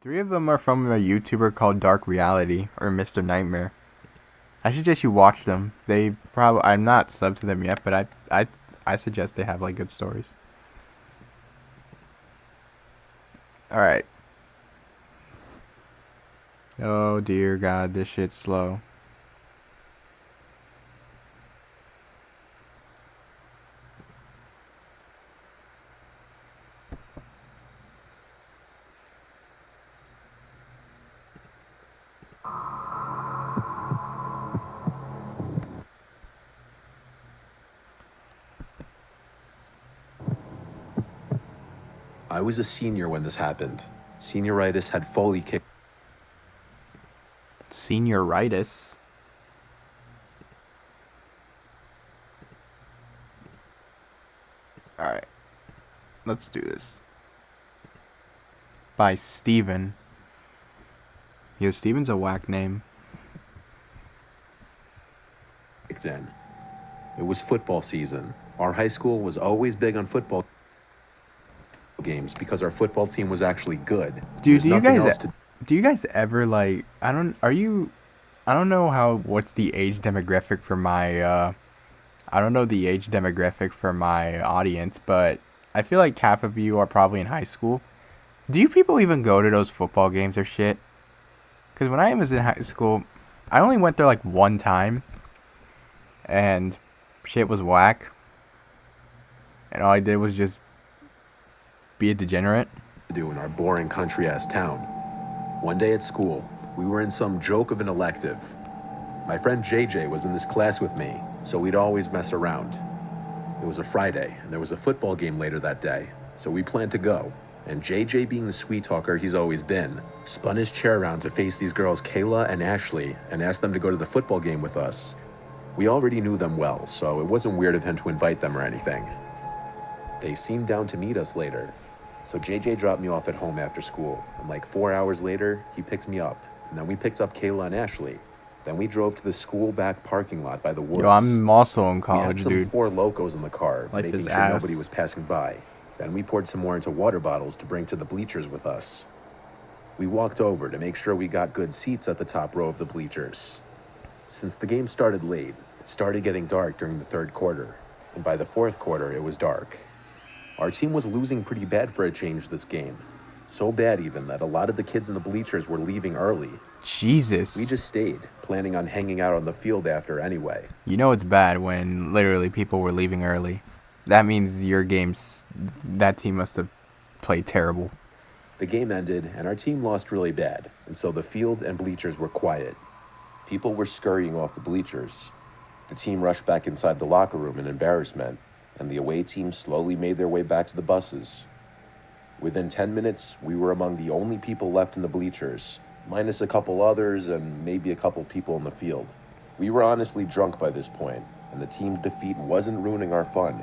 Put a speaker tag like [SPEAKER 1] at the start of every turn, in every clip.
[SPEAKER 1] Three of them are from a YouTuber called Dark Reality or Mr. Nightmare. I suggest you watch them. They probably I'm not subbed to them yet, but I suggest they have like good stories. All right. Oh dear God, this shit's slow.
[SPEAKER 2] I was a senior when this happened. Senioritis had fully kicked.
[SPEAKER 1] Senioritis. All right. Let's do this. By Steven. Yo, Steven's a whack name.
[SPEAKER 2] In. It was football season. Our high school was always big on football games because our football team was actually good.
[SPEAKER 1] Dude, do you guys ever like I don't know what's the age demographic for my I don't know the age demographic for my audience, but I feel like half of you are probably in high school. Do you people even go to those football games or shit? Cuz when I was in high school, I only went there like one time and shit was whack. And all I did was just be a degenerate.
[SPEAKER 2] To do in our boring country-ass town. One day at school, we were in some joke of an elective. My friend JJ was in this class with me, so we'd always mess around. It was a Friday, and there was a football game later that day, so we planned to go. And JJ, being the sweet talker he's always been, spun his chair around to face these girls Kayla and Ashley and asked them to go to the football game with us. We already knew them well, so it wasn't weird of him to invite them or anything. They seemed down to meet us later. So JJ dropped me off at home after school, and like 4 hours later, he picked me up, and then we picked up Kayla and Ashley. Then we drove to the school back parking lot by the woods.
[SPEAKER 1] Yo, I'm also in college,
[SPEAKER 2] we had some
[SPEAKER 1] dude.
[SPEAKER 2] Four Locos in the car,
[SPEAKER 1] Life
[SPEAKER 2] making
[SPEAKER 1] is
[SPEAKER 2] sure
[SPEAKER 1] ass.
[SPEAKER 2] nobody was passing by. Then we poured some more into water bottles to bring to the bleachers with us. We walked over to make sure we got good seats at the top row of the bleachers. Since the game started late, it started getting dark during the third quarter, and by the fourth quarter, it was dark. Our team was losing pretty bad for a change this game. So bad even that a lot of the kids in the bleachers were leaving early.
[SPEAKER 1] Jesus.
[SPEAKER 2] We just stayed, planning on hanging out on the field after anyway.
[SPEAKER 1] You know it's bad when literally people were leaving early. That means that team must have played terrible.
[SPEAKER 2] The game ended and our team lost really bad, and so the field and bleachers were quiet. People were scurrying off the bleachers. The team rushed back inside the locker room in embarrassment, and the away team slowly made their way back to the buses. Within 10 minutes, we were among the only people left in the bleachers, minus a couple others and maybe a couple people in the field. We were honestly drunk by this point, and the team's defeat wasn't ruining our fun.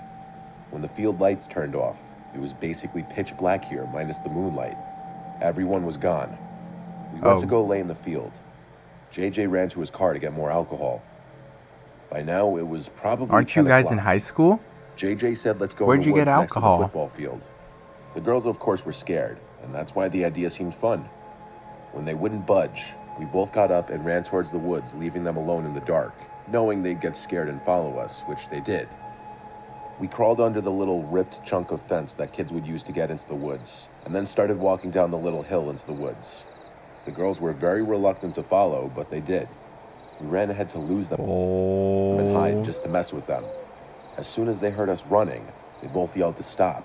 [SPEAKER 2] When the field lights turned off, it was basically pitch black here, minus the moonlight. Everyone was gone. We went to go lay in the field. JJ ran to his car to get more alcohol. By now, it was probably
[SPEAKER 1] Aren't you
[SPEAKER 2] 10
[SPEAKER 1] guys
[SPEAKER 2] o'clock.
[SPEAKER 1] in high school?
[SPEAKER 2] JJ said, let's go
[SPEAKER 1] Where'd
[SPEAKER 2] in the
[SPEAKER 1] you get
[SPEAKER 2] woods next to the
[SPEAKER 1] alcohol?
[SPEAKER 2] football field. The girls, of course, were scared, and that's why the idea seemed fun. When they wouldn't budge, we both got up and ran towards the woods, leaving them alone in the dark, knowing they'd get scared and follow us, which they did. We crawled under the little ripped chunk of fence that kids would use to get into the woods, and then started walking down the little hill into the woods. The girls were very reluctant to follow, but they did. We ran ahead to lose them and hide just to mess with them. As soon as they heard us running, they both yelled to stop.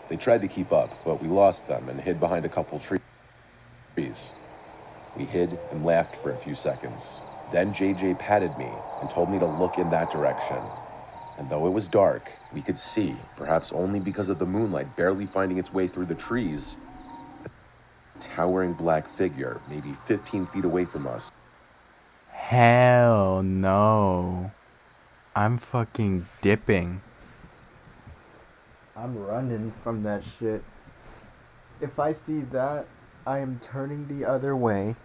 [SPEAKER 2] They tried to keep up, but we lost them and hid behind a couple trees. We hid and laughed for a few seconds. Then JJ patted me and told me to look in that direction. And though it was dark, we could see, perhaps only because of the moonlight barely finding its way through the trees, a towering black figure, maybe 15 feet away from us.
[SPEAKER 1] Hell no. I'm fucking dipping. I'm running from that shit. If I see that, I am turning the other way.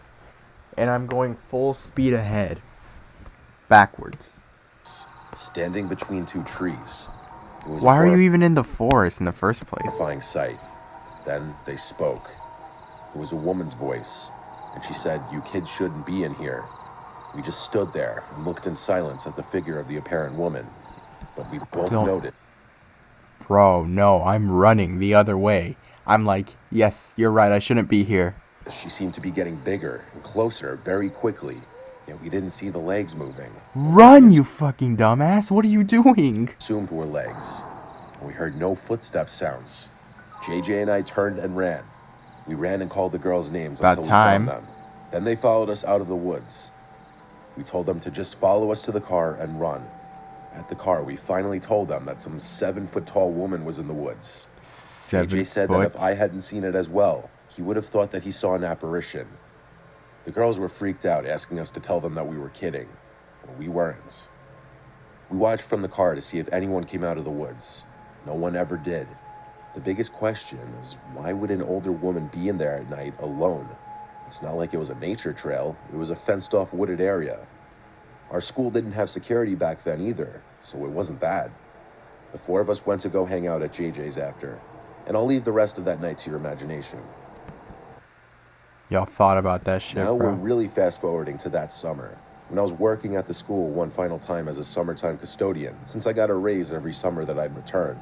[SPEAKER 1] And I'm going full speed ahead. Backwards.
[SPEAKER 2] Standing between two trees. It was
[SPEAKER 1] Why are you even in the forest in the first place?
[SPEAKER 2] horrifying sight. Then they spoke. It was a woman's voice, and she said, "You kids shouldn't be in here." We just stood there and looked in silence at the figure of the apparent woman, but we both
[SPEAKER 1] Don't,
[SPEAKER 2] noted
[SPEAKER 1] bro, no, I'm running the other way. I'm like, yes, you're right, I shouldn't be here.
[SPEAKER 2] she seemed to be getting bigger and closer very quickly, yet we didn't see the legs moving.
[SPEAKER 1] Run, you fucking dumbass, what are you doing?
[SPEAKER 2] Assumed were legs. We heard no footstep sounds. JJ and I turned and ran. We ran and called the girls' names
[SPEAKER 1] About
[SPEAKER 2] until we found
[SPEAKER 1] time.
[SPEAKER 2] them. Then they followed us out of the woods. We told them to just follow us to the car and run. At the car, we finally told them that some 7-foot-tall woman was in the woods. JJ said that if I hadn't seen it as well, he would have thought that he saw an apparition. The girls were freaked out, asking us to tell them that we were kidding. But we weren't. We watched from the car to see if anyone came out of the woods. No one ever did. The biggest question is, why would an older woman be in there at night alone? It's not like it was a nature trail. It was a fenced-off wooded area. Our school didn't have security back then either, so it wasn't that. The 4 of us went to go hang out at JJ's after, and I'll leave the rest of that night to your imagination.
[SPEAKER 1] Y'all thought about that shit,
[SPEAKER 2] Now
[SPEAKER 1] bro.
[SPEAKER 2] we're really fast-forwarding to that summer, when I was working at the school one final time as a summertime custodian, since I got a raise every summer that I'd return.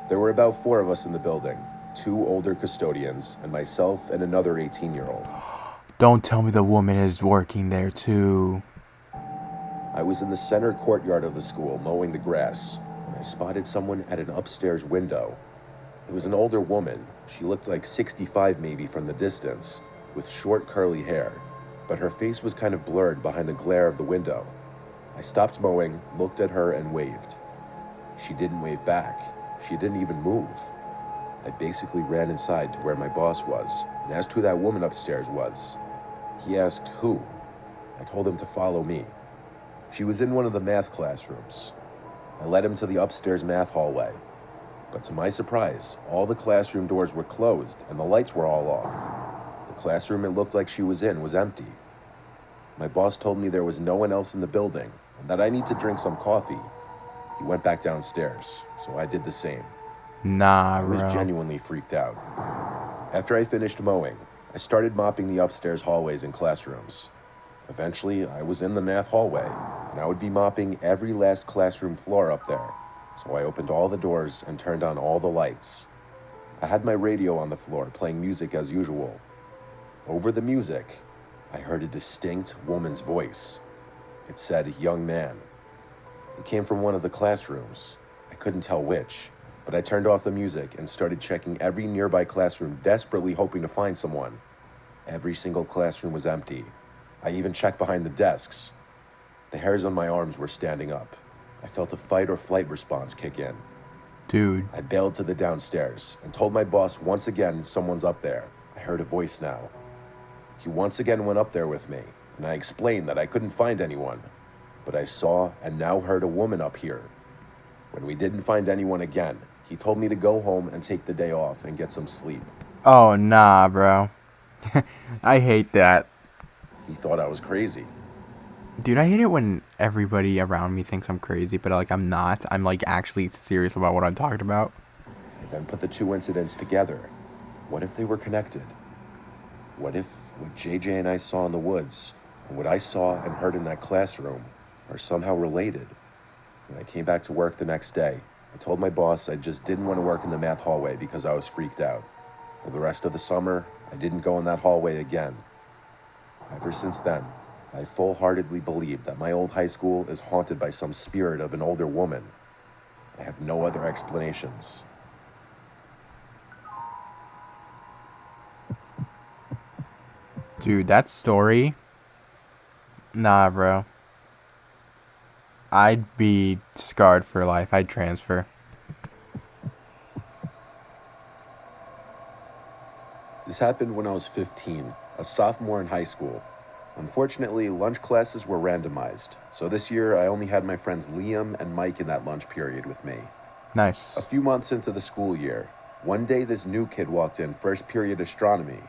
[SPEAKER 2] There were about 4 of us in the building, 2 older custodians, and myself and another 18-year-old.
[SPEAKER 1] Don't tell me the woman is working there too.
[SPEAKER 2] I was in the center courtyard of the school mowing the grass when I spotted someone at an upstairs window. It was an older woman. She looked like 65 maybe from the distance, with short curly hair, but her face was kind of blurred behind the glare of the window. I stopped mowing, looked at her, and waved. She didn't wave back. She didn't even move. I basically ran inside to where my boss was and asked who that woman upstairs was. He asked who. I told him to follow me. She was in one of the math classrooms. I led him to the upstairs math hallway. But to my surprise, all the classroom doors were closed and the lights were all off. The classroom it looked like she was in was empty. My boss told me there was no one else in the building and that I need to drink some coffee. He went back downstairs, so I did the same.
[SPEAKER 1] Nah,
[SPEAKER 2] I was
[SPEAKER 1] bro.
[SPEAKER 2] genuinely freaked out. After I finished mowing, I started mopping the upstairs hallways and classrooms. Eventually, I was in the math hallway, and I would be mopping every last classroom floor up there. So I opened all the doors and turned on all the lights. I had my radio on the floor playing music as usual. Over the music, I heard a distinct woman's voice. It said, "Young man." It came from one of the classrooms. I couldn't tell which, but I turned off the music and started checking every nearby classroom, desperately hoping to find someone. Every single classroom was empty. I even checked behind the desks. The hairs on my arms were standing up. I felt a fight or flight response kick in.
[SPEAKER 1] Dude.
[SPEAKER 2] I bailed to the downstairs and told my boss once again someone's up there. I heard a voice now. He once again went up there with me, and I explained that I couldn't find anyone, but I saw and now heard a woman up here. When we didn't find anyone again, he told me to go home and take the day off and get some sleep.
[SPEAKER 1] Oh, nah, bro. I hate that.
[SPEAKER 2] He thought I was crazy.
[SPEAKER 1] Dude, I hate it when everybody around me thinks I'm crazy, but like I'm not. I'm like actually serious about what I'm talking about.
[SPEAKER 2] I then put the 2 incidents together. What if they were connected? What if what JJ and I saw in the woods and what I saw and heard in that classroom are somehow related? When I came back to work the next day, I told my boss I just didn't want to work in the math hallway because I was freaked out. For the rest of the summer, I didn't go in that hallway again. Ever since then, I full-heartedly believe that my old high school is haunted by some spirit of an older woman. I have no other explanations.
[SPEAKER 1] Dude, that story. Nah, bro. I'd be scarred for life. I'd transfer.
[SPEAKER 2] This happened when I was 15, a sophomore in high school. Unfortunately, lunch classes were randomized, so this year I only had my friends Liam and Mike in that lunch period with me.
[SPEAKER 1] Nice.
[SPEAKER 2] A few months into the school year, one day this new kid walked in first period astronomy.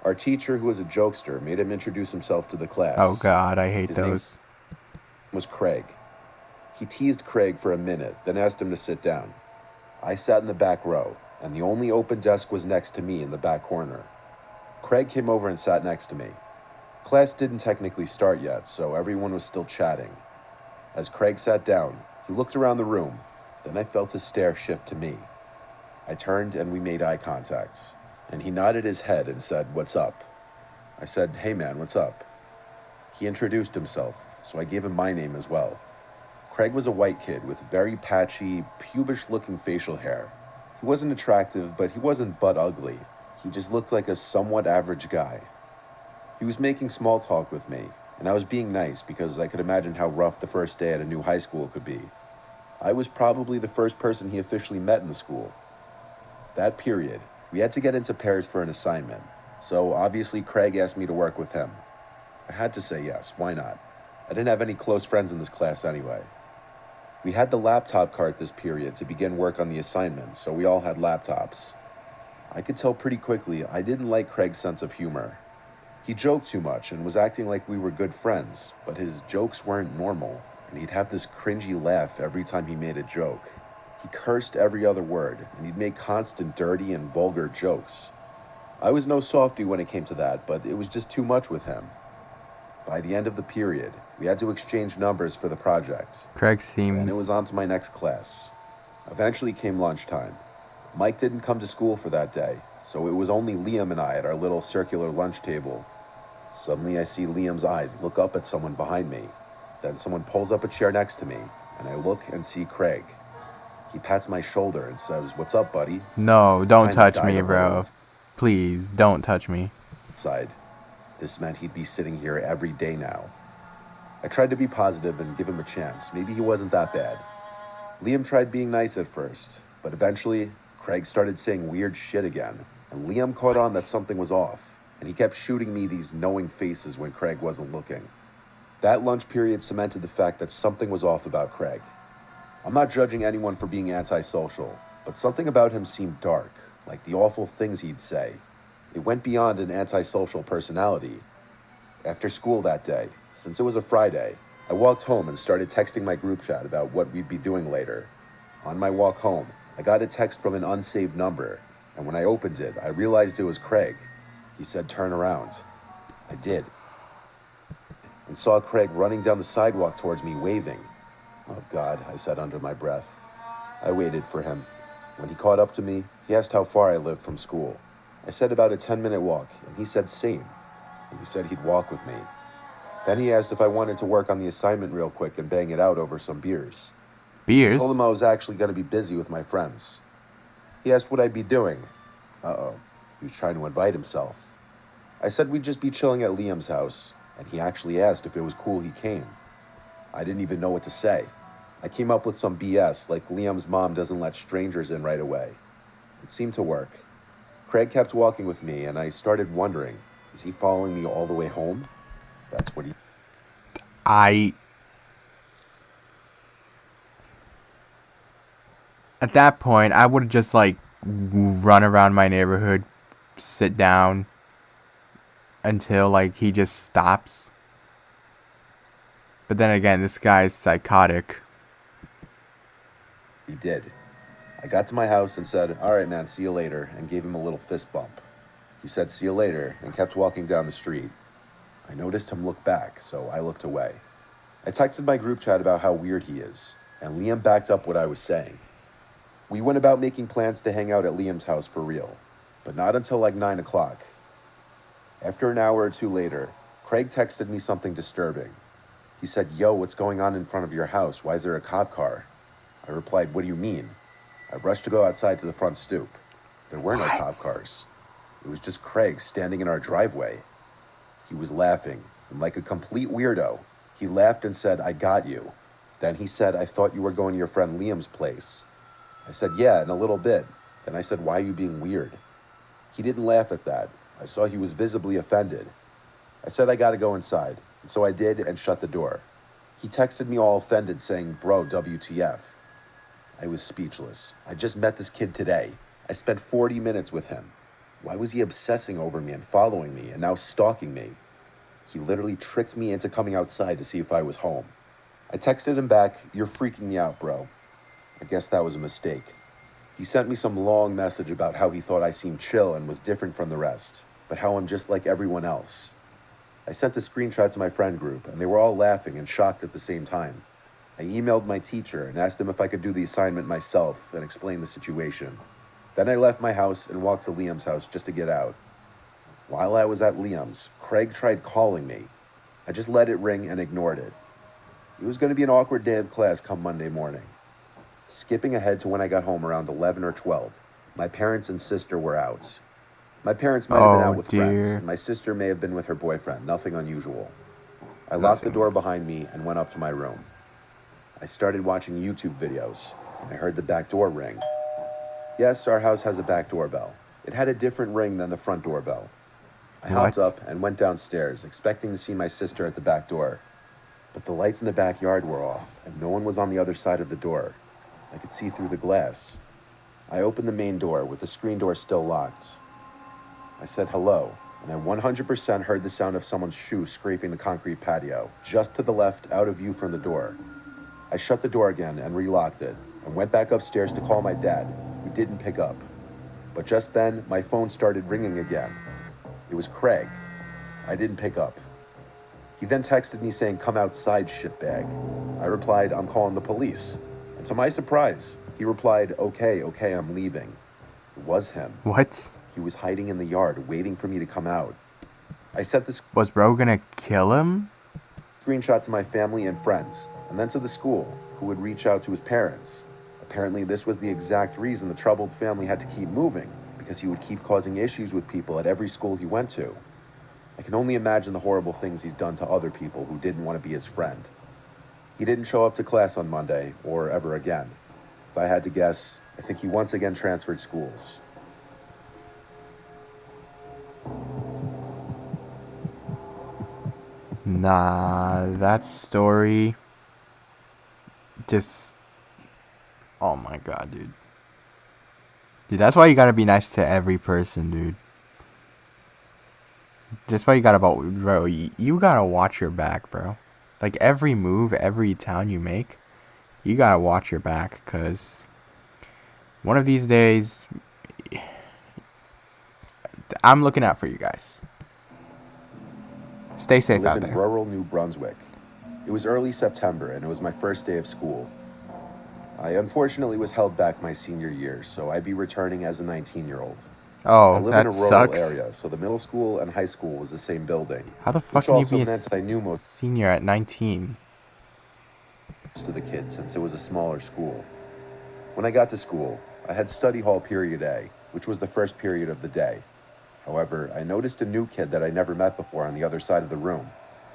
[SPEAKER 2] Our teacher, who was a jokester, made him introduce himself to the class.
[SPEAKER 1] Oh god, I hate
[SPEAKER 2] His
[SPEAKER 1] those.
[SPEAKER 2] name was Craig. He teased Craig for a minute, then asked him to sit down. I sat in the back row, and the only open desk was next to me in the back corner. Craig came over and sat next to me. Class didn't technically start yet, so everyone was still chatting. As Craig sat down, he looked around the room, then I felt his stare shift to me. I turned and we made eye contact, and he nodded his head and said, "What's up?" I said, "Hey man, what's up?" He introduced himself, so I gave him my name as well. Craig was a white kid with very patchy, pubish-looking facial hair. He wasn't attractive, but he wasn't butt ugly. He just looked like a somewhat average guy. He was making small talk with me, and I was being nice because I could imagine how rough the first day at a new high school could be. I was probably the first person he officially met in the school. That period, we had to get into pairs for an assignment, so obviously Craig asked me to work with him. I had to say yes, why not? I didn't have any close friends in this class anyway. We had the laptop cart this period to begin work on the assignment, so we all had laptops. I could tell pretty quickly I didn't like Craig's sense of humor. He joked too much and was acting like we were good friends, but his jokes weren't normal, and he'd have this cringy laugh every time he made a joke. He cursed every other word, and he'd make constant dirty and vulgar jokes. I was no softie when it came to that, but it was just too much with him. By the end of the period, we had to exchange numbers for the project.
[SPEAKER 1] Craig
[SPEAKER 2] And it
[SPEAKER 1] seems.
[SPEAKER 2] was on to my next class. Eventually came lunchtime. Mike didn't come to school for that day, so it was only Liam and I at our little circular lunch table. Suddenly I see Liam's eyes look up at someone behind me. Then someone pulls up a chair next to me, and I look and see Craig. He pats my shoulder and says, "What's up, buddy?"
[SPEAKER 1] No,
[SPEAKER 2] I
[SPEAKER 1] don't
[SPEAKER 2] kinda
[SPEAKER 1] touch
[SPEAKER 2] died
[SPEAKER 1] me,
[SPEAKER 2] a little
[SPEAKER 1] bro. Please, don't touch me.
[SPEAKER 2] inside. This meant he'd be sitting here every day now. I tried to be positive and give him a chance. Maybe he wasn't that bad. Liam tried being nice at first, but eventually, Craig started saying weird shit again, and Liam caught on that something was off, and he kept shooting me these knowing faces when Craig wasn't looking. That lunch period cemented the fact that something was off about Craig. I'm not judging anyone for being antisocial, but something about him seemed dark, like the awful things he'd say. It went beyond an antisocial personality. After school that day, since it was a Friday, I walked home and started texting my group chat about what we'd be doing later. On my walk home, I got a text from an unsaved number, and when I opened it, I realized it was Craig. He said, "Turn around." I did, and saw Craig running down the sidewalk towards me, waving. "Oh God," I said under my breath. I waited for him. When he caught up to me, he asked how far I lived from school. I said about a 10-minute walk, and he said same, and he said he'd walk with me. Then he asked if I wanted to work on the assignment real quick and bang it out over some beers. I told
[SPEAKER 1] Beers?
[SPEAKER 2] him I was actually going to be busy with my friends. He asked what I'd be doing. Uh-oh, he was trying to invite himself. I said we'd just be chilling at Liam's house, and he actually asked if it was cool he came. I didn't even know what to say. I came up with some BS, like Liam's mom doesn't let strangers in right away. It seemed to work. Craig kept walking with me, and I started wondering, is he following me all the way home? That's what he...
[SPEAKER 1] I. At that point, I would just like run around my neighborhood, sit down until like he just stops. But then again, this guy's psychotic.
[SPEAKER 2] He did. I got to my house and said, "All right, man, see you later," and gave him a little fist bump. He said, "See you later," and kept walking down the street. I noticed him look back, so I looked away. I texted my group chat about how weird he is, and Liam backed up what I was saying. We went about making plans to hang out at Liam's house for real, but not until like 9 o'clock. After an hour or two later, Craig texted me something disturbing. He said, "Yo, what's going on in front of your house? Why is there a cop car?" I replied, "What do you mean?" I rushed to go outside to the front stoop. There were no cop cars. It was just Craig standing in our driveway. He was laughing, and like a complete weirdo, he laughed and said, "I got you." Then he said, "I thought you were going to your friend Liam's place." I said, "Yeah, in a little bit." Then I said, "Why are you being weird?" He didn't laugh at that. I saw he was visibly offended. I said I gotta go inside, and so I did and shut the door. He texted me all offended saying, "Bro, WTF." I was speechless. I just met this kid today. I spent 40 minutes with him. Why was he obsessing over me and following me and now stalking me? He literally tricked me into coming outside to see if I was home. I texted him back, "You're freaking me out, bro." I guess that was a mistake. He sent me some long message about how he thought I seemed chill and was different from the rest, but how I'm just like everyone else. I sent a screenshot to my friend group, and they were all laughing and shocked at the same time. I emailed my teacher and asked him if I could do the assignment myself and explain the situation. Then I left my house and walked to Liam's house just to get out. While I was at Liam's, Craig tried calling me. I just let it ring and ignored it. It was going to be an awkward day of class come Monday morning. Skipping ahead to when I got home around 11 or 12, my parents and sister were out. My parents might have been out
[SPEAKER 1] Oh
[SPEAKER 2] with friends,
[SPEAKER 1] dear.
[SPEAKER 2] and my sister may have been with her boyfriend, nothing unusual. I locked the door behind me and went up to my room. I started watching YouTube videos, and I heard the back door ring. Yes, our house has a back doorbell. It had a different ring than the front doorbell. I hopped
[SPEAKER 1] What?
[SPEAKER 2] up and went downstairs, expecting to see my sister at the back door. But the lights in the backyard were off, and no one was on the other side of the door. I could see through the glass. I opened the main door with the screen door still locked. I said hello, and I 100% heard the sound of someone's shoe scraping the concrete patio, just to the left, out of view from the door. I shut the door again and relocked it, and went back upstairs to call my dad, who didn't pick up. But just then, my phone started ringing again. It was Craig. I didn't pick up. He then texted me saying, "Come outside, shitbag." I replied, "I'm calling the police." And to my surprise, he replied, okay, I'm leaving." It was him.
[SPEAKER 1] What?
[SPEAKER 2] He was hiding in the yard, waiting for me to come out. I sent the
[SPEAKER 1] Was bro gonna kill him?
[SPEAKER 2] screenshot to my family and friends, and then to the school, who would reach out to his parents. Apparently, this was the exact reason the troubled family had to keep moving, because he would keep causing issues with people at every school he went to. I can only imagine the horrible things he's done to other people who didn't want to be his friend. He didn't show up to class on Monday, or ever again. If I had to guess, I think he once again transferred schools.
[SPEAKER 1] Nah, that story just... Oh my god, dude. Dude, that's why you gotta be nice to every person, dude. That's why you gotta, bro, you gotta watch your back, bro. Like, every move, every town you make, you gotta watch your back, because one of these days, I'm looking out for you guys. Stay
[SPEAKER 2] I
[SPEAKER 1] safe
[SPEAKER 2] live
[SPEAKER 1] out
[SPEAKER 2] in
[SPEAKER 1] there.
[SPEAKER 2] rural New Brunswick. It was early September, and it was my first day of school. I unfortunately was held back my senior year, so I'd be returning as a 19-year-old. I
[SPEAKER 1] Oh,
[SPEAKER 2] live in a
[SPEAKER 1] that
[SPEAKER 2] rural
[SPEAKER 1] sucks.
[SPEAKER 2] area, so the middle school and high school was the same building,
[SPEAKER 1] How the fuck
[SPEAKER 2] which
[SPEAKER 1] can you
[SPEAKER 2] also
[SPEAKER 1] be a
[SPEAKER 2] meant I knew most
[SPEAKER 1] senior at 19?
[SPEAKER 2] of the kids since it was a smaller school. When I got to school, I had study hall period A, which was the first period of the day. However, I noticed a new kid that I never met before on the other side of the room.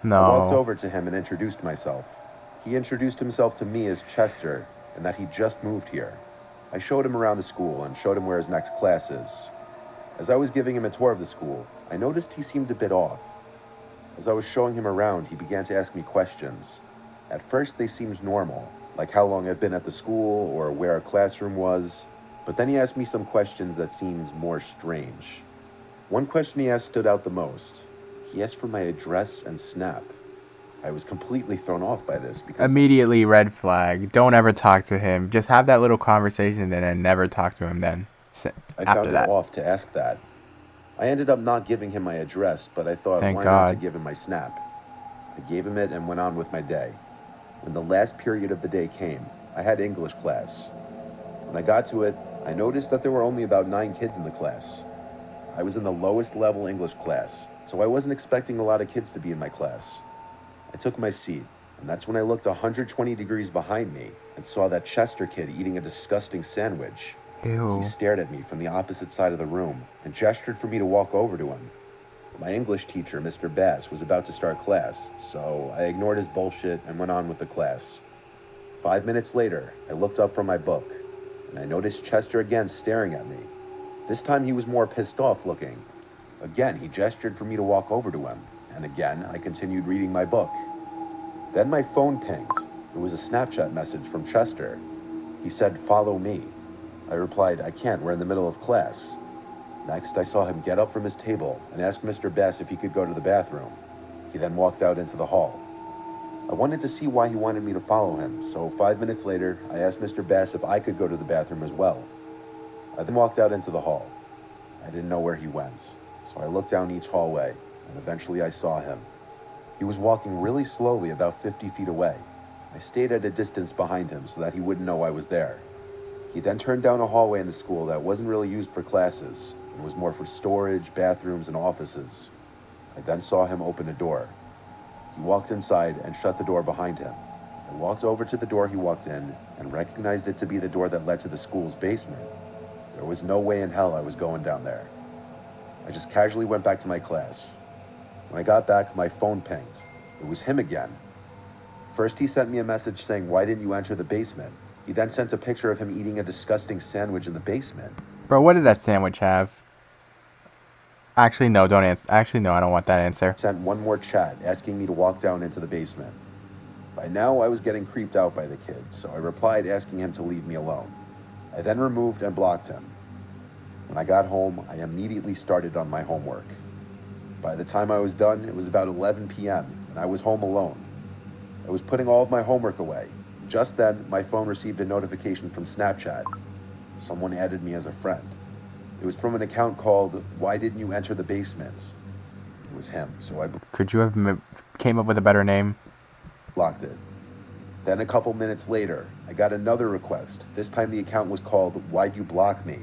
[SPEAKER 2] I walked
[SPEAKER 1] No.
[SPEAKER 2] over to him and introduced myself. He introduced himself to me as Chester, and that he just moved here. I showed him around the school and showed him where his next class is. As I was giving him a tour of the school, I noticed he seemed a bit off. As I was showing him around, he began to ask me questions. At first, they seemed normal, like how long I've been at the school or where our classroom was, but then he asked me some questions that seemed more strange. One question he asked stood out the most. He asked for my address and snap. I was completely thrown off by this because
[SPEAKER 1] Immediately red flag. Don't ever talk to him. Just have that little conversation and then never talk to him then.
[SPEAKER 2] I
[SPEAKER 1] After
[SPEAKER 2] found it
[SPEAKER 1] that.
[SPEAKER 2] off to ask that. I ended up not giving him my address, but I thought,
[SPEAKER 1] Thank
[SPEAKER 2] why not to
[SPEAKER 1] God.
[SPEAKER 2] give him my snap? I gave him it and went on with my day. When the last period of the day came, I had English class. When I got to it, I noticed that there were only about 9 kids in the class. I was in the lowest level English class, so I wasn't expecting a lot of kids to be in my class. I took my seat, and that's when I looked 120 degrees behind me and saw that Chester kid eating a disgusting sandwich. He
[SPEAKER 1] Ew.
[SPEAKER 2] stared at me from the opposite side of the room and gestured for me to walk over to him. My English teacher, Mr. Bass, was about to start class, so I ignored his bullshit and went on with the class. 5 minutes later, I looked up from my book, and I noticed Chester again staring at me. This time he was more pissed off looking. Again, he gestured for me to walk over to him, and again, I continued reading my book. Then my phone pinged. It was a Snapchat message from Chester. He said, "Follow me." I replied, "I can't, we're in the middle of class." Next, I saw him get up from his table and ask Mr. Bass if he could go to the bathroom. He then walked out into the hall. I wanted to see why he wanted me to follow him, so 5 minutes later, I asked Mr. Bass if I could go to the bathroom as well. I then walked out into the hall. I didn't know where he went, so I looked down each hallway, and eventually I saw him. He was walking really slowly about 50 feet away. I stayed at a distance behind him so that he wouldn't know I was there. He then turned down a hallway in the school that wasn't really used for classes. It was more for storage, bathrooms, and offices. I then saw him open a door. He walked inside and shut the door behind him. I walked over to the door he walked in and recognized it to be the door that led to the school's basement. There was no way in hell I was going down there. I just casually went back to my class. When I got back, my phone pinged. It was him again. First, he sent me a message saying, "Why didn't you enter the basement?" He then sent a picture of him eating a disgusting sandwich in the basement.
[SPEAKER 1] Bro, what did that sandwich have? Actually, no, don't answer. Actually, no, I don't want that answer.
[SPEAKER 2] Sent one more chat asking me to walk down into the basement. By now, I was getting creeped out by the kid, so I replied asking him to leave me alone. I then removed and blocked him. When I got home, I immediately started on my homework. By the time I was done, it was about 11 p.m., and I was home alone. I was putting all of my homework away. Just then, my phone received a notification from Snapchat. Someone added me as a friend. It was from an account called "Why Didn't You Enter the Basement?" It was him, so I
[SPEAKER 1] Could you have came up with a better name?
[SPEAKER 2] blocked it. Then a couple minutes later, I got another request. This time the account was called "Why'd You Block Me?"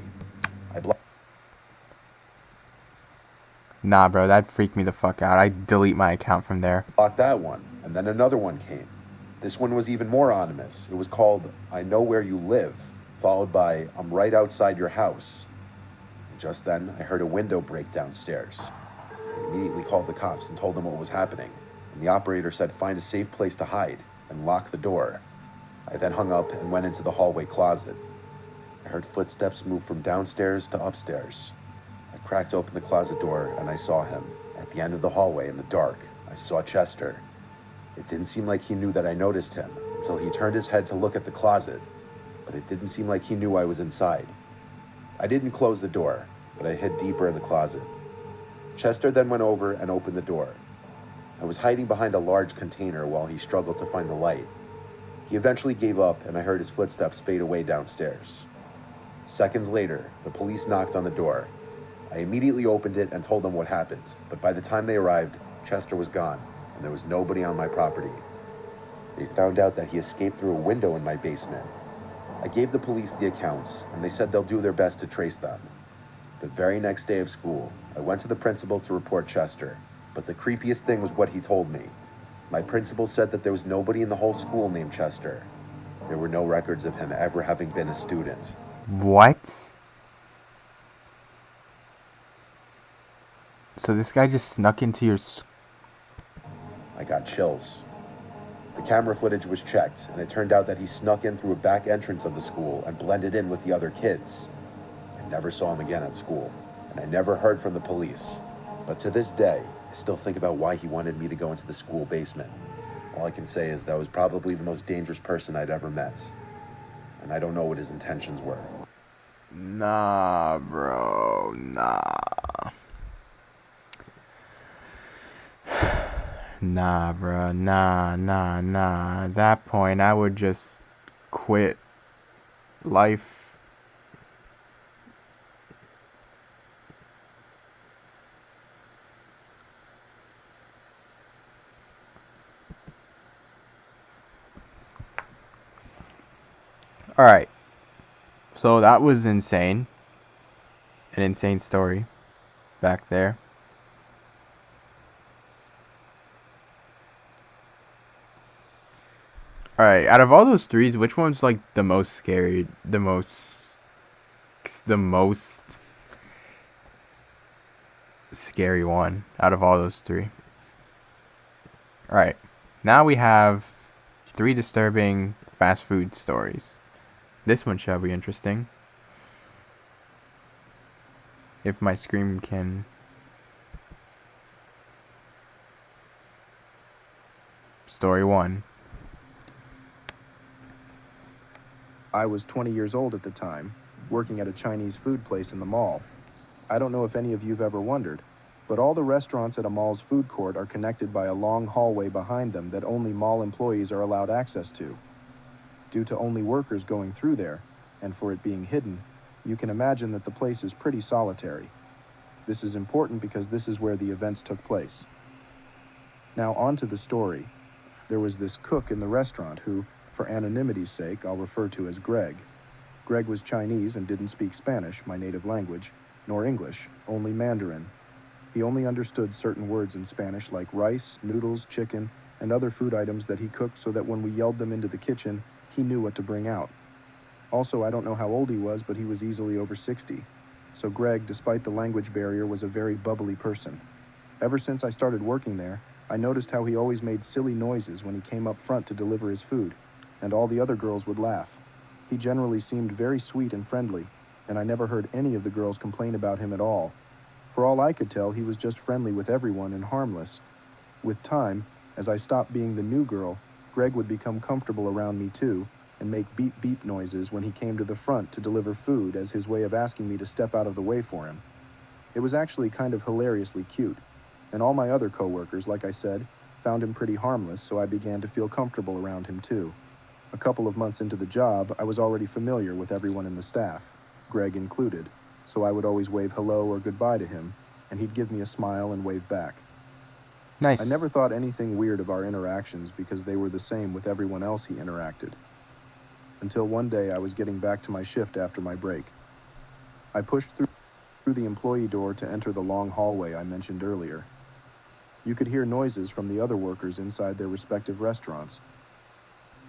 [SPEAKER 2] I
[SPEAKER 1] Nah, bro, that freaked me the fuck out. I'd delete my account from there.
[SPEAKER 2] blocked that one, and then another one came. This one was even more ominous. It was called "I Know Where You Live," followed by "I'm right outside your house." And just then, I heard a window break downstairs. I immediately called the cops and told them what was happening, and the operator said find a safe place to hide and lock the door. I then hung up and went into the hallway closet. I heard footsteps move from downstairs to upstairs. I cracked open the closet door and I saw him. At the end of the hallway in the dark, I saw Chester. It didn't seem like he knew that I noticed him until he turned his head to look at the closet, but it didn't seem like he knew I was inside. I didn't close the door, but I hid deeper in the closet. Chester then went over and opened the door. I was hiding behind a large container while he struggled to find the light. He eventually gave up and I heard his footsteps fade away downstairs. Seconds later, the police knocked on the door. I immediately opened it and told them what happened, but by the time they arrived, Chester was gone, and there was nobody on my property. They found out that he escaped through a window in my basement. I gave the police the accounts, and they said they'll do their best to trace them. The very next day of school, I went to the principal to report Chester, but the creepiest thing was what he told me. My principal said that there was nobody in the whole school named Chester. There were no records of him ever having been a student.
[SPEAKER 1] What? So this guy just snuck into your
[SPEAKER 2] I got chills. The camera footage was checked, and it turned out that he snuck in through a back entrance of the school and blended in with the other kids. I never saw him again at school, and I never heard from the police. But to this day, I still think about why he wanted me to go into the school basement. All I can say is that was probably the most dangerous person I'd ever met. And I don't know what his intentions were.
[SPEAKER 1] Nah, bro, nah. Nah, bro, nah. At that point, I would just quit life. Alright. So that was insane. An insane story back there. Alright, out of all those threes, which one's like the most scary? The most scary one out of all those three. Alright, now we have 3 disturbing fast food stories. This one shall be interesting. If my screen can... Story 1.
[SPEAKER 3] I was 20 years old at the time, working at a Chinese food place in the mall. I don't know if any of you've ever wondered, but all the restaurants at a mall's food court are connected by a long hallway behind them that only mall employees are allowed access to. Due to only workers going through there, and for it being hidden, you can imagine that the place is pretty solitary. This is important because this is where the events took place. Now, on to the story. There was this cook in the restaurant who, for anonymity's sake, I'll refer to as Greg. Greg was Chinese and didn't speak Spanish, my native language, nor English, only Mandarin. He only understood certain words in Spanish like rice, noodles, chicken, and other food items that he cooked so that when we yelled them into the kitchen, he knew what to bring out. Also, I don't know how old he was, but he was easily over 60. So Greg, despite the language barrier, was a very bubbly person. Ever since I started working there, I noticed how he always made silly noises when he came up front to deliver his food, and all the other girls would laugh. He generally seemed very sweet and friendly, and I never heard any of the girls complain about him at all. For all I could tell, he was just friendly with everyone and harmless. With time, as I stopped being the new girl, Greg would become comfortable around me too, and make beep beep noises when he came to the front to deliver food as his way of asking me to step out of the way for him. It was actually kind of hilariously cute, and all my other coworkers, like I said, found him pretty harmless, so I began to feel comfortable around him too. A couple of months into the job, I was already familiar with everyone in the staff, Greg included, so I would always wave hello or goodbye to him, and he'd give me a smile and wave back. I
[SPEAKER 1] Nice.
[SPEAKER 3] never thought anything weird of our interactions because they were the same with everyone else he interacted. Until one day I was getting back to my shift after my break. I pushed through the employee door to enter the long hallway I mentioned earlier. You could hear noises from the other workers inside their respective restaurants,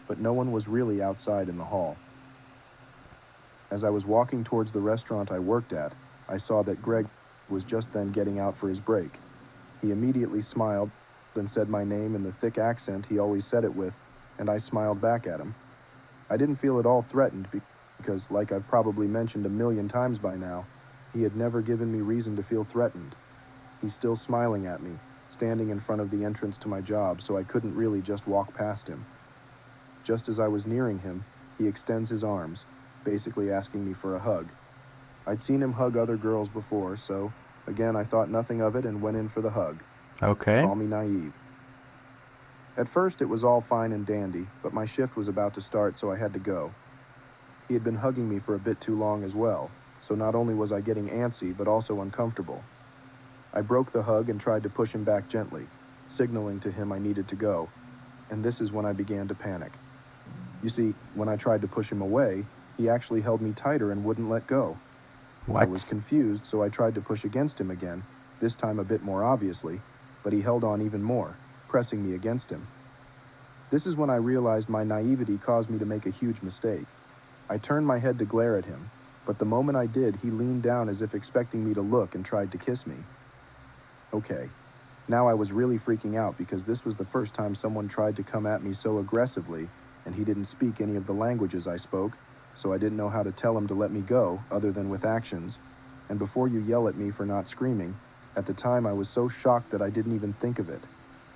[SPEAKER 3] but no one was really outside in the hall. As I was walking towards the restaurant I worked at, I saw that Greg was just then getting out for his break. He immediately smiled and said my name in the thick accent he always said it with, and I smiled back at him. I didn't feel at all threatened because, like I've probably mentioned a million times by now, he had never given me reason to feel threatened. He's still smiling at me, standing in front of the entrance to my job, so I couldn't really just walk past him. Just as I was nearing him, he extends his arms, basically asking me for a hug. I'd seen him hug other girls before, so again I thought nothing of it and went in for the hug.
[SPEAKER 1] Okay.
[SPEAKER 3] Call me naive. At first it was all fine and dandy, but my shift was about to start, so I had to go. He had been hugging me for a bit too long as well, so not only was I getting antsy, but also uncomfortable. I broke the hug and tried to push him back gently, signaling to him I needed to go, and this is when I began to panic. You see, when I tried to push him away, he actually held me tighter and wouldn't let go.
[SPEAKER 1] What?
[SPEAKER 3] I was confused, so I tried to push against him again, this time a bit more obviously, but he held on even more, pressing me against him. This is when I realized my naivety caused me to make a huge mistake. I turned my head to glare at him, but the moment I did, he leaned down as if expecting me to look and tried to kiss me. Okay, now I was really freaking out because this was the first time someone tried to come at me so aggressively, and he didn't speak any of the languages I spoke, so I didn't know how to tell him to let me go other than with actions. And before you yell at me for not screaming, at the time I was so shocked that I didn't even think of it.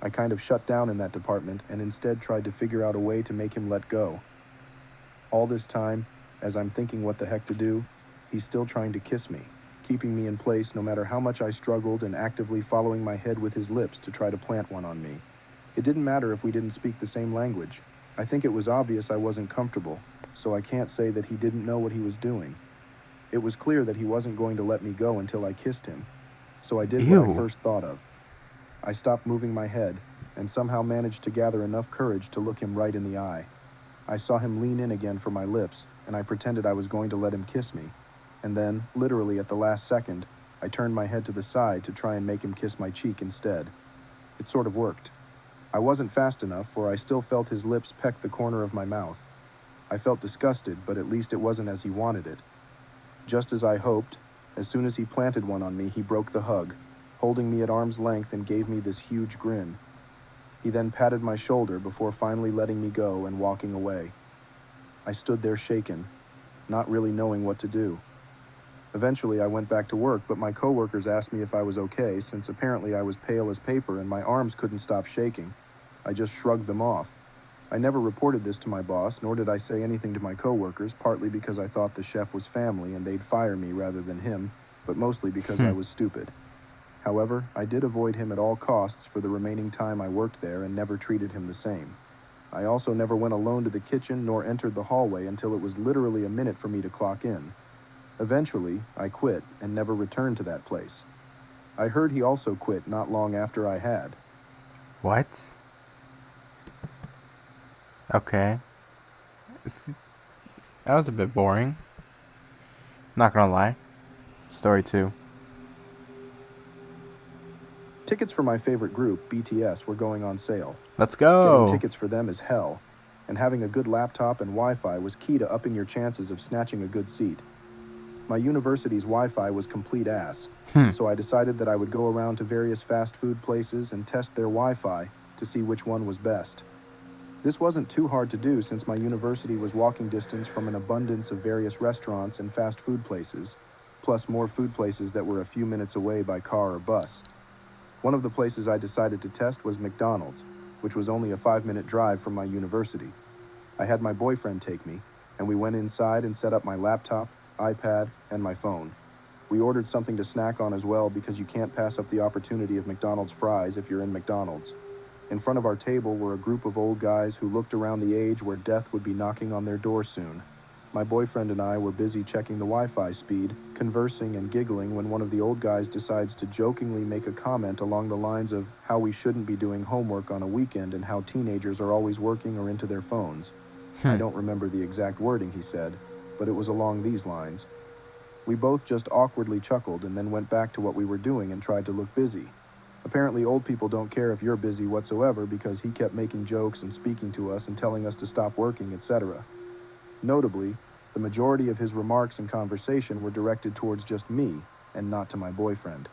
[SPEAKER 3] I kind of shut down in that department and instead tried to figure out a way to make him let go. All this time, as I'm thinking what the heck to do, he's still trying to kiss me, keeping me in place no matter how much I struggled and actively following my head with his lips to try to plant one on me. It didn't matter if we didn't speak the same language. I think it was obvious I wasn't comfortable, so I can't say that he didn't know what he was doing. It was clear that he wasn't going to let me go until I kissed him, so I did what I
[SPEAKER 1] Ew.
[SPEAKER 3] first thought of. I stopped moving my head and somehow managed to gather enough courage to look him right in the eye. I saw him lean in again for my lips, and I pretended I was going to let him kiss me. And then, literally at the last second, I turned my head to the side to try and make him kiss my cheek instead. It sort of worked. I wasn't fast enough, for I still felt his lips peck the corner of my mouth. I felt disgusted, but at least it wasn't as he wanted it. Just as I hoped, as soon as he planted one on me, he broke the hug, holding me at arm's length and gave me this huge grin. He then patted my shoulder before finally letting me go and walking away. I stood there shaken, not really knowing what to do. Eventually, I went back to work, but my coworkers asked me if I was okay, since apparently I was pale as paper and my arms couldn't stop shaking. I just shrugged them off. I never reported this to my boss, nor did I say anything to my coworkers, partly because I thought the chef was family and they'd fire me rather than him, but mostly because I was stupid. However, I did avoid him at all costs for the remaining time I worked there and never treated him the same. I also never went alone to the kitchen nor entered the hallway until it was literally a minute for me to clock in. Eventually, I quit and never returned to that place. I heard he also quit not long after I had.
[SPEAKER 1] What? Okay. That was a bit boring. Not gonna lie. Story 2.
[SPEAKER 3] Tickets for my favorite group, BTS, were going on sale.
[SPEAKER 1] Let's
[SPEAKER 3] Getting
[SPEAKER 1] go.
[SPEAKER 3] tickets for them is hell, and having a good laptop and Wi-Fi was key to upping your chances of snatching a good seat. My university's Wi-Fi was complete ass, so I decided that I would go around to various fast food places and test their Wi-Fi to see which one was best. This wasn't too hard to do since my university was walking distance from an abundance of various restaurants and fast food places, plus more food places that were a few minutes away by car or bus. One of the places I decided to test was McDonald's, which was only a 5-minute drive from my university. I had my boyfriend take me, and we went inside and set up my laptop, iPad, and my phone. We ordered something to snack on as well because you can't pass up the opportunity of McDonald's fries if you're in McDonald's. In front of our table were a group of old guys who looked around the age where death would be knocking on their door soon. My boyfriend and I were busy checking the Wi-Fi speed, conversing and giggling when one of the old guys decides to jokingly make a comment along the lines of how we shouldn't be doing homework on a weekend and how teenagers are always working or into their phones. I don't remember the exact wording he said, but it was along these lines. We both just awkwardly chuckled and then went back to what we were doing and tried to look busy. Apparently old people don't care if you're busy whatsoever because he kept making jokes and speaking to us and telling us to stop working, etc. Notably, the majority of his remarks and conversation were directed towards just me and not to my boyfriend.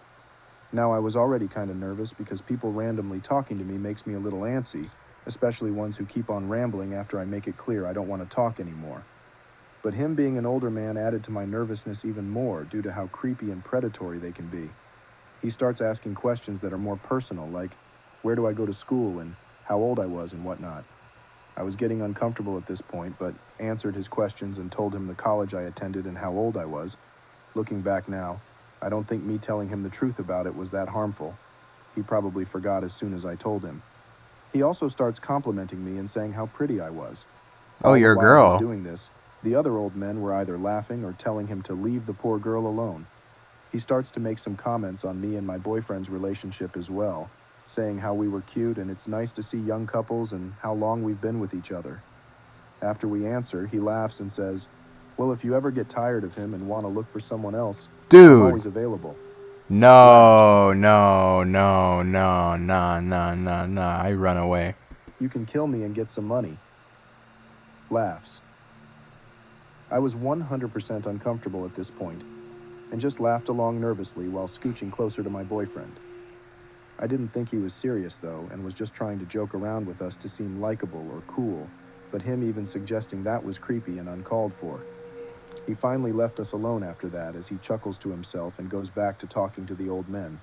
[SPEAKER 3] Now I was already kind of nervous because people randomly talking to me makes me a little antsy, especially ones who keep on rambling after I make it clear I don't want to talk anymore. But him being an older man added to my nervousness even more due to how creepy and predatory they can be. He starts asking questions that are more personal, like where do I go to school and how old I was and whatnot. I was getting uncomfortable at this point, but answered his questions and told him the college I attended and how old I was. Looking back now, I don't think me telling him the truth about it was that harmful. He probably forgot as soon as I told him. He also starts complimenting me and saying how pretty I was.
[SPEAKER 1] Oh,
[SPEAKER 3] All the
[SPEAKER 1] you're a
[SPEAKER 3] while he's
[SPEAKER 1] girl.
[SPEAKER 3] doing this, the other old men were either laughing or telling him to leave the poor girl alone. He starts to make some comments on me and my boyfriend's relationship as well, saying how we were cute and it's nice to see young couples and how long we've been with each other. After we answer, he laughs and says, "Well, if you ever get tired of him and want to look for someone else, I'm
[SPEAKER 1] Dude.
[SPEAKER 3] always available." Laughs.
[SPEAKER 1] No, no, no, no, no, no, no, no. I run away.
[SPEAKER 3] "You can kill me and get some money." Laughs. I was 100% uncomfortable at this point, and just laughed along nervously while scooching closer to my boyfriend. I didn't think he was serious though, and was just trying to joke around with us to seem likable or cool, but him even suggesting that was creepy and uncalled for. He finally left us alone after that as he chuckles to himself and goes back to talking to the old men.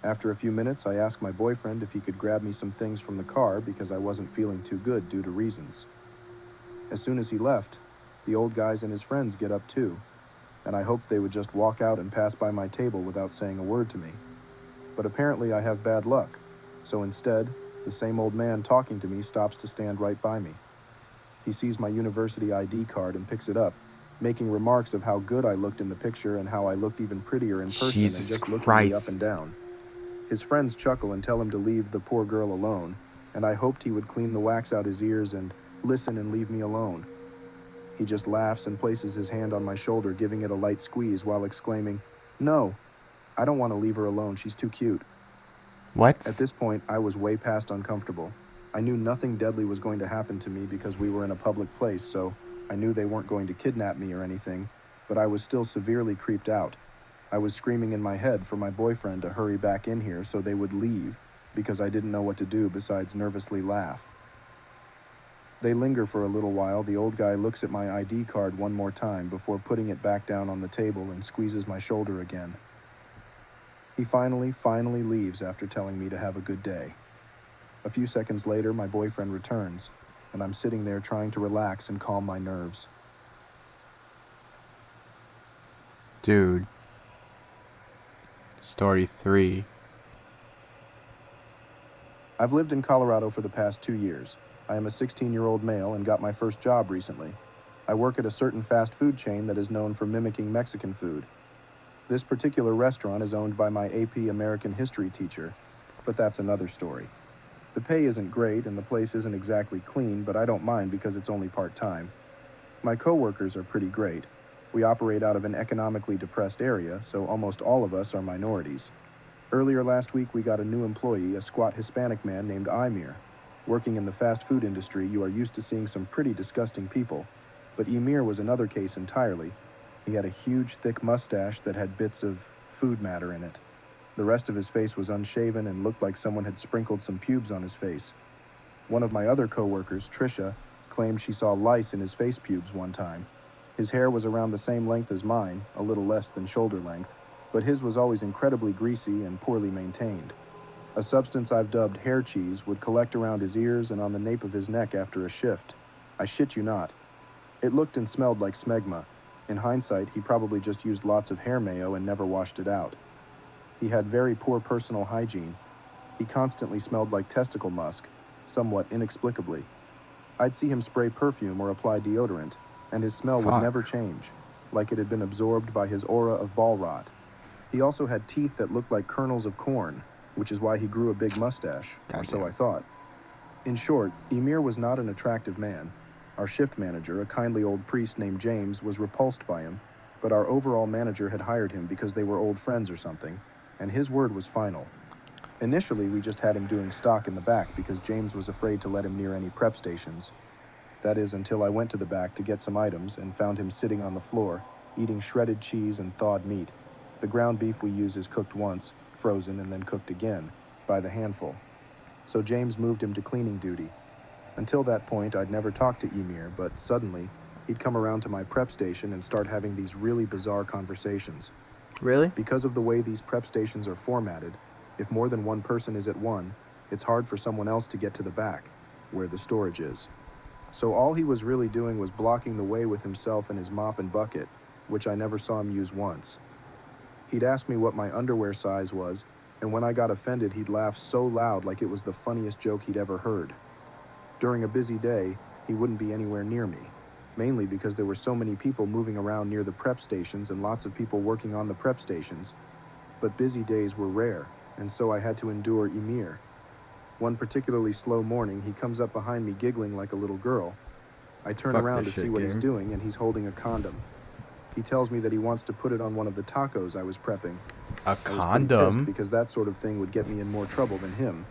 [SPEAKER 3] After a few minutes, I asked my boyfriend if he could grab me some things from the car because I wasn't feeling too good due to reasons. As soon as he left, the old guys and his friends get up too, and I hoped they would just walk out and pass by my table without saying a word to me. But apparently I have bad luck, so instead, the same old man talking to me stops to stand right by me. He sees my university ID card and picks it up, making remarks of how good I looked in the picture and how I looked even prettier in person and
[SPEAKER 1] Jesus
[SPEAKER 3] just looking me up and
[SPEAKER 1] Christ.
[SPEAKER 3] down. His friends chuckle and tell him to leave the poor girl alone, and I hoped he would clean the wax out his ears and listen and leave me alone. He just laughs and places his hand on my shoulder, giving it a light squeeze while exclaiming, "No, I don't want to leave her alone, she's too cute."
[SPEAKER 1] What?
[SPEAKER 3] At this point, I was way past uncomfortable. I knew nothing deadly was going to happen to me because we were in a public place, so I knew they weren't going to kidnap me or anything, but I was still severely creeped out. I was screaming in my head for my boyfriend to hurry back in here so they would leave, because I didn't know what to do besides nervously laugh. They linger for a little while. The old guy looks at my ID card one more time before putting it back down on the table and squeezes my shoulder again. He finally leaves after telling me to have a good day. A few seconds later, my boyfriend returns, and I'm sitting there trying to relax and calm my nerves.
[SPEAKER 1] Dude. Story 3.
[SPEAKER 3] I've lived in Colorado for the past 2 years. I am a 16-year-old male and got my first job recently. I work at a certain fast food chain that is known for mimicking Mexican food. This particular restaurant is owned by my AP American History teacher, but that's another story. The pay isn't great and the place isn't exactly clean, but I don't mind because it's only part-time. My coworkers are pretty great. We operate out of an economically depressed area, so almost all of us are minorities. Earlier last week, we got a new employee, a squat Hispanic man named Emir. Working in the fast food industry, you are used to seeing some pretty disgusting people, but Emir was another case entirely. He had a huge, thick mustache that had bits of food matter in it. The rest of his face was unshaven and looked like someone had sprinkled some pubes on his face. One of my other coworkers, Trisha, claimed she saw lice in his face pubes one time. His hair was around the same length as mine, a little less than shoulder length, but his was always incredibly greasy and poorly maintained. A substance I've dubbed hair cheese would collect around his ears and on the nape of his neck after a shift. I shit you not. It looked and smelled like smegma. In hindsight, he probably just used lots of hair mayo and never washed it out. He had very poor personal hygiene. He constantly smelled like testicle musk, somewhat inexplicably. I'd see him spray perfume or apply deodorant, and his smell would never
[SPEAKER 1] Fuck.
[SPEAKER 3] change, like it had been absorbed by his aura of ball rot. He also had teeth that looked like kernels of corn, which is why he grew a big mustache, or so I thought. In short, Emir was not an attractive man. Our shift manager, a kindly old priest named James, was repulsed by him, but our overall manager had hired him because they were old friends or something, and his word was final. Initially, we just had him doing stock in the back because James was afraid to let him near any prep stations. That is, until I went to the back to get some items and found him sitting on the floor, eating shredded cheese and thawed meat. The ground beef we use is cooked once, frozen, and then cooked again, by the handful. So James moved him to cleaning duty. Until that point, I'd never talked to Emir, but suddenly, he'd come around to my prep station and start having these really bizarre conversations.
[SPEAKER 1] Really?
[SPEAKER 3] Because of the way these prep stations are formatted, if more than one person is at one, it's hard for someone else to get to the back, where the storage is. So all he was really doing was blocking the way with himself and his mop and bucket, which I never saw him use once. He'd ask me what my underwear size was, and when I got offended, he'd laugh so loud like it was the funniest joke he'd ever heard. During a busy day, he wouldn't be anywhere near me, mainly because there were so many people moving around near the prep stations and lots of people working on the prep stations. But busy days were rare, and so I had to endure Emir. One particularly slow morning, he comes up behind me giggling like a little girl. I turn
[SPEAKER 1] Fuck
[SPEAKER 3] around to
[SPEAKER 1] this
[SPEAKER 3] see
[SPEAKER 1] shit,
[SPEAKER 3] what he's
[SPEAKER 1] gang.
[SPEAKER 3] doing, and he's holding a condom. He tells me that he wants to put it on one of the tacos I was prepping.
[SPEAKER 1] A
[SPEAKER 3] I was pretty pissed
[SPEAKER 1] condom?
[SPEAKER 3] because that sort of thing would get me in more trouble than him.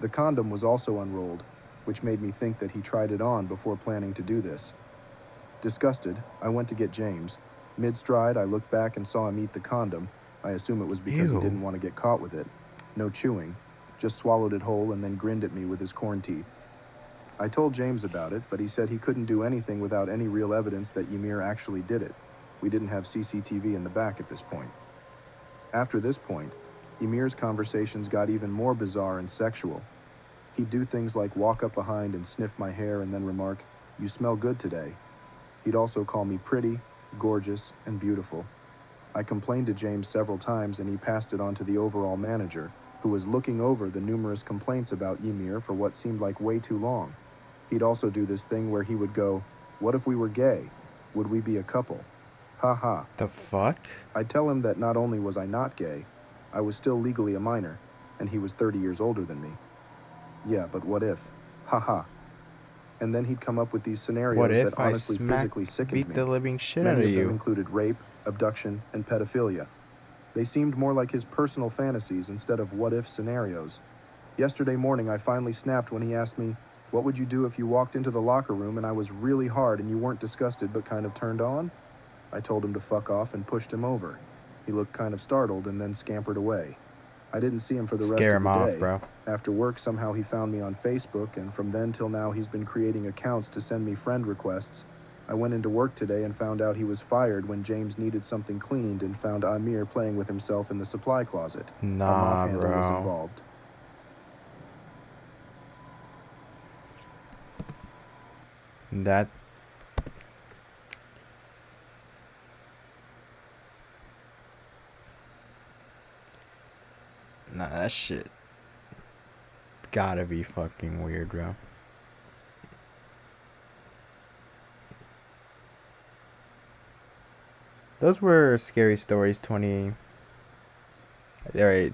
[SPEAKER 3] The condom was also unrolled, which made me think that he tried it on before planning to do this. Disgusted, I went to get James. Mid-stride, I looked back and saw him eat the condom. I assume it was because he
[SPEAKER 1] Ew.
[SPEAKER 3] didn't want to get caught with it. No chewing, just swallowed it whole and then grinned at me with his corn teeth. I told James about it, but he said he couldn't do anything without any real evidence that Emir actually did it. We didn't have CCTV in the back at this point. After this point, Emir's conversations got even more bizarre and sexual. He'd do things like walk up behind and sniff my hair and then remark, "You smell good today." He'd also call me pretty, gorgeous, and beautiful. I complained to James several times and he passed it on to the overall manager, who was looking over the numerous complaints about Emir for what seemed like way too long. He'd also do this thing where he would go, "What if we were gay? Would we be a couple? Ha ha."
[SPEAKER 1] The fuck?
[SPEAKER 3] I'd tell him that not only was I not gay, I was still legally a minor, and he was 30 years older than me. Yeah, but what if? Ha ha. And then he'd come up with these
[SPEAKER 1] What
[SPEAKER 3] scenarios
[SPEAKER 1] if
[SPEAKER 3] that
[SPEAKER 1] I
[SPEAKER 3] honestly physically sickened
[SPEAKER 1] beat
[SPEAKER 3] me.
[SPEAKER 1] the living shit out
[SPEAKER 3] Many
[SPEAKER 1] of
[SPEAKER 3] of them
[SPEAKER 1] you?
[SPEAKER 3] included rape, abduction, and pedophilia. They seemed more like his personal fantasies instead of what-if scenarios. Yesterday morning, I finally snapped when he asked me, "What would you do if you walked into the locker room and I was really hard and you weren't disgusted but kind of turned on?" I told him to fuck off and pushed him over. He looked kind of startled and then scampered away. I didn't see him for the rest
[SPEAKER 1] Scare
[SPEAKER 3] of
[SPEAKER 1] him
[SPEAKER 3] the
[SPEAKER 1] off,
[SPEAKER 3] day.
[SPEAKER 1] bro.
[SPEAKER 3] After work, somehow he found me on Facebook, and from then till now he's been creating accounts to send me friend requests. I went into work today and found out he was fired when James needed something cleaned and found Amir playing with himself in the supply closet. A mop
[SPEAKER 1] Nah,
[SPEAKER 3] handle was
[SPEAKER 1] bro.
[SPEAKER 3] involved.
[SPEAKER 1] That. Nah, that shit gotta be fucking weird, bro. those were scary stories. 20. All right.